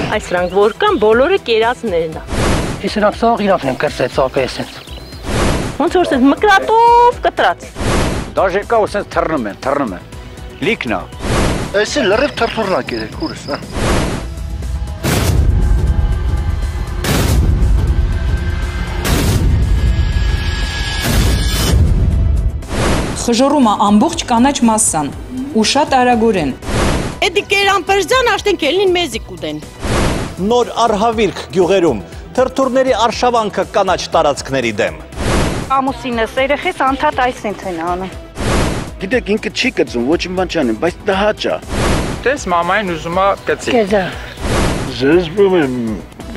Այս սրանք որ կան, բոլորը կերածներն է։ Ես նրանք սաղ իրավն եմ կրծեց ակայես են։ Ոնց որ սենց մկրատով կտրած։ Դաժե կա ու սենց թռնում են, լիքնա։ Այս է լրիվ թրթուրնակ էր, քուրս, հա։ Խժորումը ամբողջ կանաչ մասսան ու շատ արագորեն։ Էդի կերանպերձան աշտեն կելին մեզի կուդեն։ Նոր արհավիրք գյուղերում, թրթուրների արշավանքը կանաչ տարածքների դեմ։ Ամուսինս, երեխես անդադ այսինց են անում։ Գիտեք, ինքը չի կծում, ոչ իմ բան չանեմ, բայց տհաճ է։ Տես մամային ուզում է կծի։ Կեզա։ Զզվում եմ,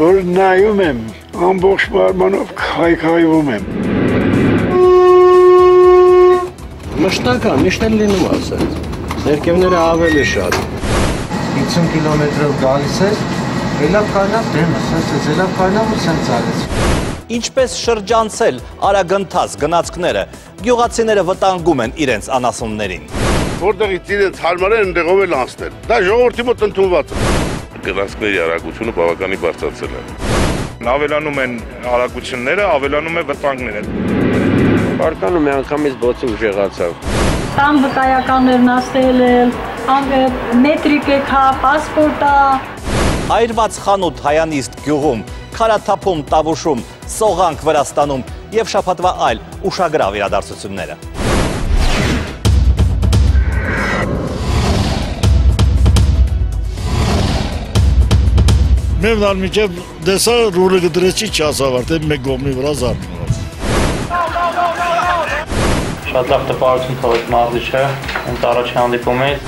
որ նայում եմ, ամբողջ մարմնով քայքայվում եմ։ Մշտական, միշտ էլ լինում ասած, ներկևները ավելի շատ։ 50 կիլոմետրով գալիս էր, ելավ կայնավ դեմս, ելավ կայնավ ու սենց ալեց։ Ինչպես շրջանցել արագընթաց գնացքները, գյուղացիները վտանգում են իրենց անասուններին։ Որտեղից իրենց հարմար են, ընդեղով էլ անցնել։ Դա ժողովրդի մոտ ընդունված է։ Գնացքների արագությունը բավականին բարձրացել է։ Ավելանում են արագությունները, ավելանում է վտանգները։ Բարկանում է անգամից բոցի ուժեղացավ։ Տան վկայականներն աստել էլ, մետրիկ է, պասպորտա։ Այրված խանութ Հայանիստ գյուղում, քարաթափում Տավուշում, սողանք Վրաստանում և շաբաթվա այլ ուշագրավ իրադարձությունները։ Մեմ նալ միջև դեսա ռուրը գդրեցի չասավարդ, մեկ գոմնի վրա զարմնված։ Շատ լավ տպարություն թողեց մաղդիչը, ընդ առաջ հանդիպում էի։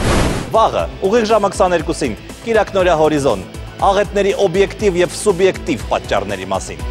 Վաղը, ուղիղ ժամը 22-ին, Կիրակնորյա հորիզոն, աղետների օբյեկտիվ և սուբյեկտիվ պատճառների մասին։